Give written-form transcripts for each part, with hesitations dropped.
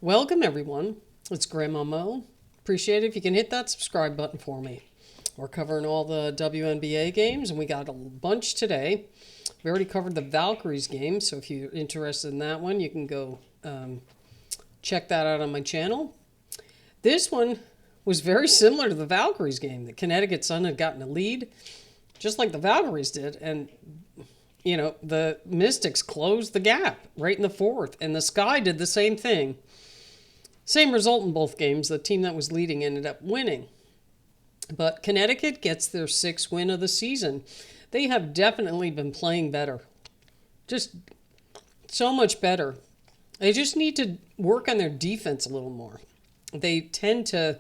Welcome, everyone. It's Grandma Mo. Appreciate it if you can hit that subscribe button for me. We're covering all the WNBA games, and we got a bunch today. We already covered the Valkyries game, so if you're interested in that one, you can go check that out on my channel. This one was very similar to the Valkyries game. The Connecticut Sun had gotten a lead, just like the Valkyries did, and the Mystics closed the gap right in the fourth, and the Sky did the same thing. Same result in both games. The team that was leading ended up winning. But Connecticut gets their sixth win of the season. They have definitely been playing better. Just so much better. They just need to work on their defense a little more. They tend to,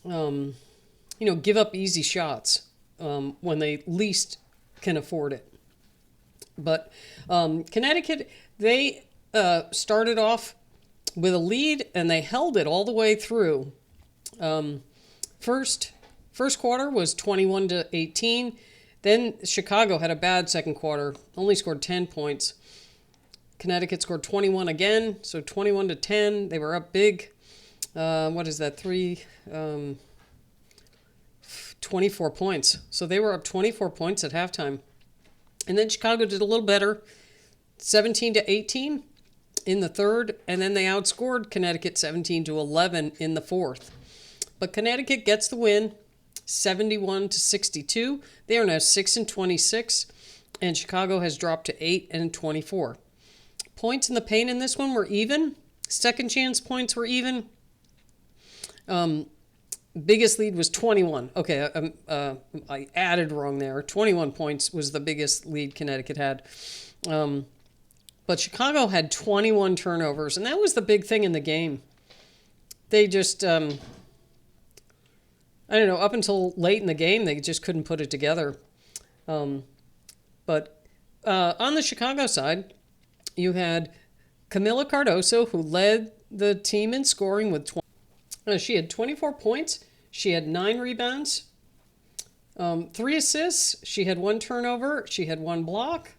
give up easy shots when they least can afford it. But Connecticut, they started off with a lead, and they held it all the way through. First quarter was 21-18. Then Chicago had a bad second quarter, only scored 10 points. Connecticut scored 21 again, so 21-10. They were up big. 24 points. So they were up 24 points at halftime. And then Chicago did a little better, 17-18 in the third, and then they outscored Connecticut 17-11 in the fourth. But Connecticut gets the win, 71-62. They are now 6-26, and Chicago has dropped to 8-24. Points in the paint in this one were even. Second chance points were even. Biggest lead was 21. Okay, I added wrong there. 21 points was the biggest lead Connecticut had. But Chicago had 21 turnovers, and that was the big thing in the game. They just, up until late in the game, they just couldn't put it together. But on the Chicago side, you had Camila Cardoso, who led the team in scoring with 20. She had 24 points. She had 9 rebounds, 3 assists. She had 1 turnover. She had 1 block.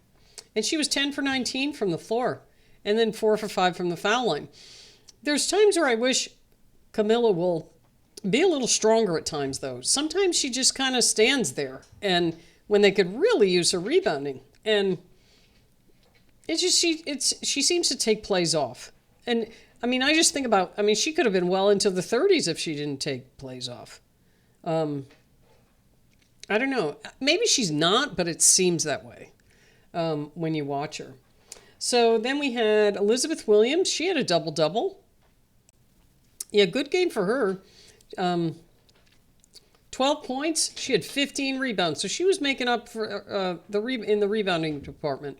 And she was 10 for 19 from the floor, and then 4 for 5 from the foul line. There's times where I wish Camilla will be a little stronger at times, though. Sometimes she just kind of stands there, and when they could really use her rebounding. And it's just she seems to take plays off. And, I just think about, she could have been well into the 30s if she didn't take plays off. I don't know. Maybe she's not, but it seems that way. When you watch her. So then we had Elizabeth Williams. She had a double-double. Yeah, good game for her. 12 points. She had 15 rebounds. So she was making up for in the rebounding department.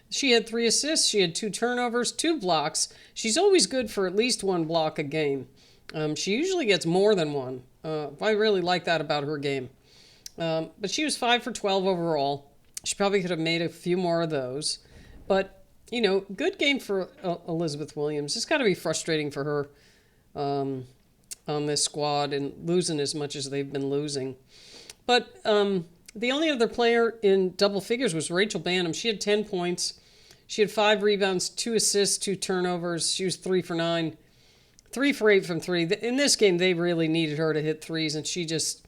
She had 3 assists. She had 2 turnovers, 2 blocks. She's always good for at least 1 block a game. She usually gets more than 1. I really like that about her game. But she was 5 for 12 overall. She probably could have made a few more of those. But, good game for Elizabeth Williams. It's got to be frustrating for her on this squad and losing as much as they've been losing. But the only other player in double figures was Rachel Banham. She had 10 points. She had 5 rebounds, 2 assists, 2 turnovers. She was 3 for 9. 3 for 8 from 3. In this game, they really needed her to hit threes, and she just...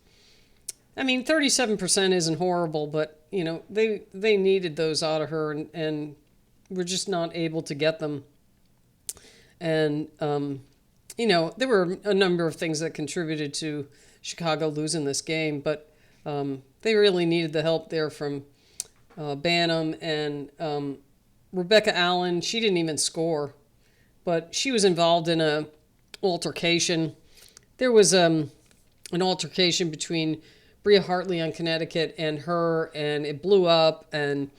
37% isn't horrible, but, they needed those out of her and were just not able to get them. And, there were a number of things that contributed to Chicago losing this game, but they really needed the help there from Banham and Rebecca Allen. She didn't even score, but she was involved in a altercation. There was an altercation between Bria Hartley on Connecticut and her, and it blew up, and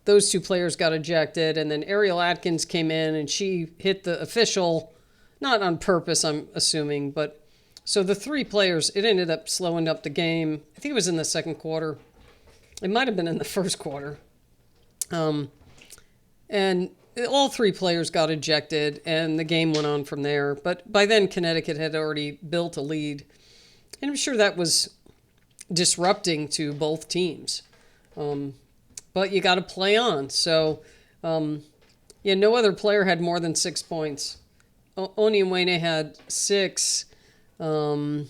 those 2 players got ejected, and then Ariel Atkins came in, and she hit the official, not on purpose, I'm assuming, but so the 3 players, it ended up slowing up the game. I think it was in the second quarter. It might have been in the first quarter. And all 3 players got ejected, and the game went on from there. But by then, Connecticut had already built a lead, and I'm sure that was disrupting to both teams. But you got to play on. So, no other player had more than 6 points. Onyenwene had 6. And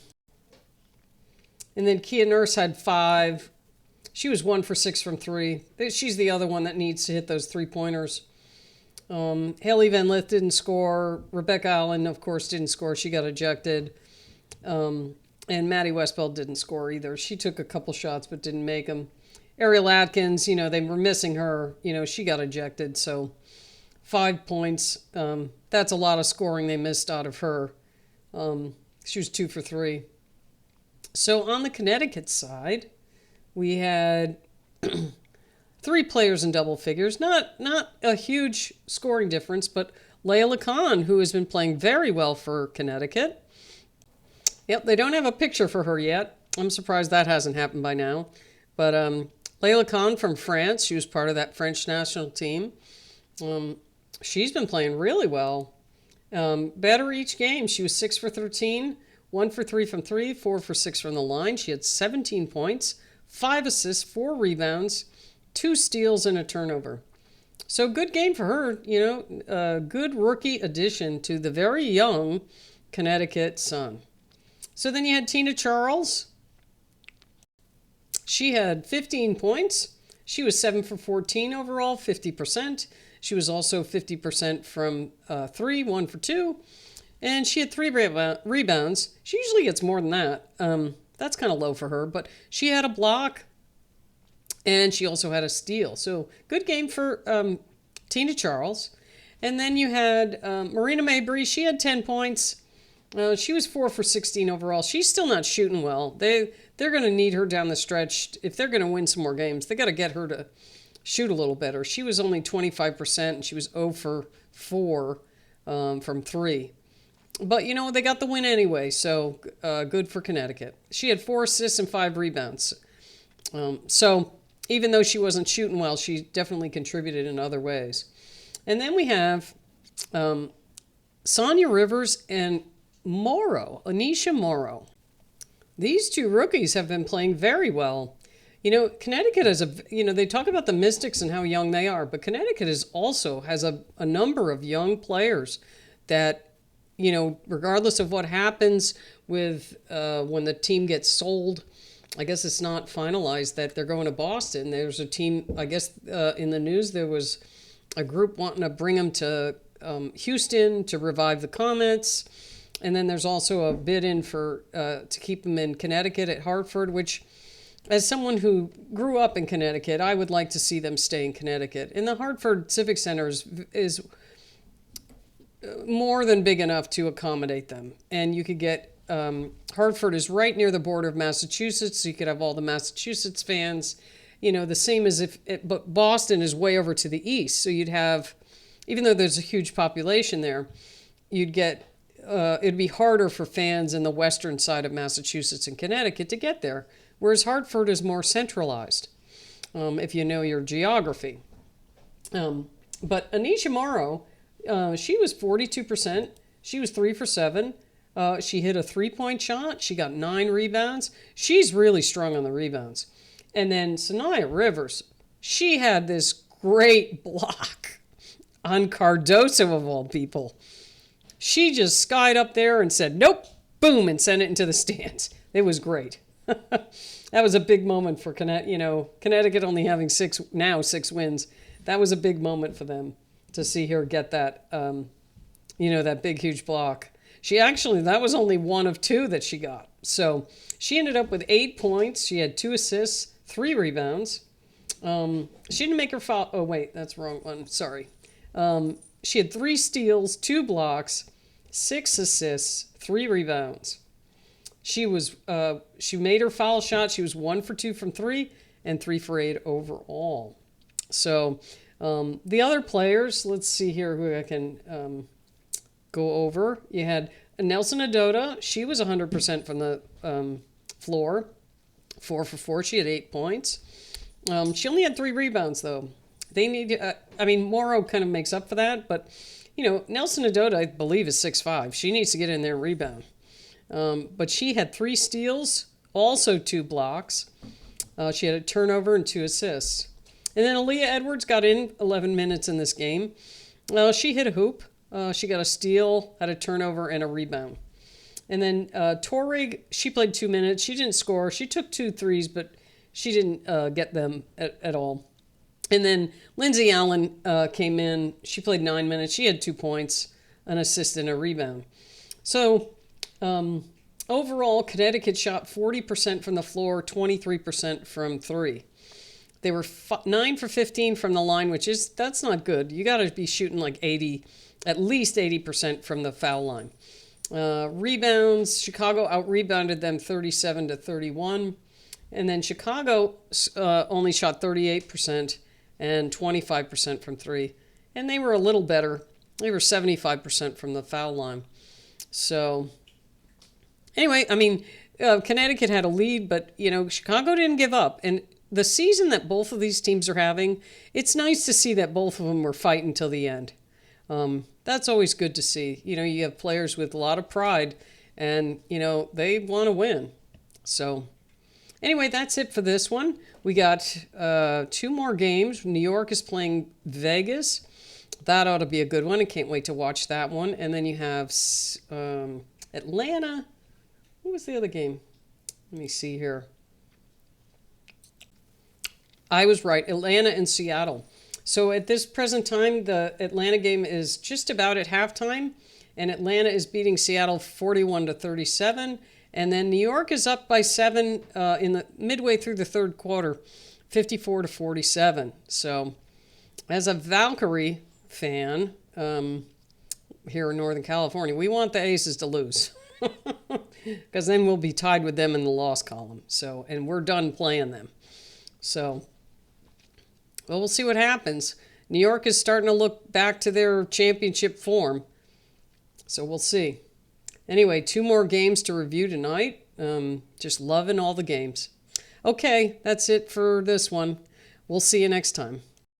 then Kia Nurse had 5. She was 1 for 6 from 3. She's the other one that needs to hit those 3-pointers. Haley Van Lith didn't score. Rebecca Allen, of course, didn't score. She got ejected. And Maddie Westbeld didn't score either. She took a couple shots but didn't make them. Ariel Atkins, they were missing her. She got ejected. So 5 points. That's a lot of scoring they missed out of her. She was 2 for 3. So on the Connecticut side, we had 3 players in double figures. Not a huge scoring difference, but Lecan, who has been playing very well for Connecticut. Yep, they don't have a picture for her yet. I'm surprised that hasn't happened by now. But Lecan from France, she was part of that French national team. She's been playing really well. Better each game. She was 6 for 13, 1 for 3 from 3, 4 for 6 from the line. She had 17 points, 5 assists, 4 rebounds, 2 steals, and a turnover. So good game for her. A good rookie addition to the very young Connecticut Sun. So then you had Tina Charles. She had 15 points. She was 7 for 14 overall, 50%. She was also 50% from 3, 1 for 2. And she had 3 rebounds. She usually gets more than that. That's kind of low for her. But she had a block, and she also had a steal. So good game for Tina Charles. And then you had Marina Mabry. She had 10 points. She was 4 for 16 overall. She's still not shooting well. They're going to need her down the stretch. If they're going to win some more games, they got to get her to shoot a little better. She was only 25%, and she was 0 for 4 from 3. But, they got the win anyway, so good for Connecticut. She had 4 assists and 5 rebounds. So even though she wasn't shooting well, she definitely contributed in other ways. And then we have Sonia Rivers and Anisha Morrow. These 2 rookies have been playing very well. Connecticut is they talk about the Mystics and how young they are, but Connecticut has a number of young players that, regardless of what happens with when the team gets sold, I guess it's not finalized that they're going to Boston. There's a team, I guess in the news, there was a group wanting to bring them to Houston to revive the Comets. And then there's also a bid in for to keep them in Connecticut at Hartford, which, as someone who grew up in Connecticut, I would like to see them stay in Connecticut. And the Hartford Civic Center is more than big enough to accommodate them. And you could get, Hartford is right near the border of Massachusetts, so you could have all the Massachusetts fans, the same as but Boston is way over to the east. So you'd have, even though there's a huge population there, you'd get, it'd be harder for fans in the western side of Massachusetts and Connecticut to get there, whereas Hartford is more centralized, if you know your geography. But Anisha Morrow, she was 42%. She was 3 for 7. She hit a 3-point shot. She got 9 rebounds. She's really strong on the rebounds. And then Sonia Rivers, she had this great block on Cardoso, of all people. She just skied up there and said, nope, boom, and sent it into the stands. It was great. That was a big moment for Connecticut only having 6 wins. That was a big moment for them to see her get that, that big, huge block. That was only 1 of 2 that she got. So she ended up with 8 points. She had 2 assists, 3 rebounds. She didn't make her foul. Oh, wait, that's the wrong one. Sorry. She had 3 steals, 2 blocks, 6 assists, 3 rebounds. She made her foul shot. She was 1 for 2 from 3 and 3 for 8 overall. So the other players, let's see here who I can go over. You had Nelson Adota. She was 100% from the floor, 4 for 4. She had 8 points. She only had 3 rebounds, though. They need, Morrow kind of makes up for that, but, Nelson Adota, I believe, is 6'5". She needs to get in there and rebound. But she had 3 steals, also 2 blocks. She had a turnover and 2 assists. And then Aaliyah Edwards got in 11 minutes in this game. She hit a hoop. She got a steal, had a turnover, and a rebound. And then Torrig, she played 2 minutes. She didn't score. She took 2 threes, but she didn't get them at all. And then Lindsay Allen came in. She played 9 minutes. She had 2 points, an assist, and a rebound. So overall, Connecticut shot 40% from the floor, 23% from three. They were 9 for 15 from the line, that's not good. You got to be shooting like 80, at least 80% from the foul line. Rebounds, Chicago out-rebounded them 37 to 31. And then Chicago only shot 38% and 25% from three. And they were a little better. They were 75% from the foul line. So, anyway, I mean, Connecticut had a lead, but, Chicago didn't give up. And the season that both of these teams are having, it's nice to see that both of them were fighting till the end. That's always good to see. You have players with a lot of pride, and, they want to win. So, anyway, that's it for this one. We got 2 more games. New York is playing Vegas. That ought to be a good one. I can't wait to watch that one. And then you have Atlanta. What was the other game? Let me see here. I was right. Atlanta and Seattle. So at this present time, the Atlanta game is just about at halftime, and Atlanta is beating Seattle 41 to 37. And then New York is up by 7 in the midway through the third quarter, 54 to 47. So, as a Valkyrie fan here in Northern California, we want the Aces to lose, because then we'll be tied with them in the loss column. So, and we're done playing them. So, well, we'll see what happens. New York is starting to look back to their championship form. So we'll see. Anyway, 2 more games to review tonight. Just loving all the games. Okay, that's it for this one. We'll see you next time.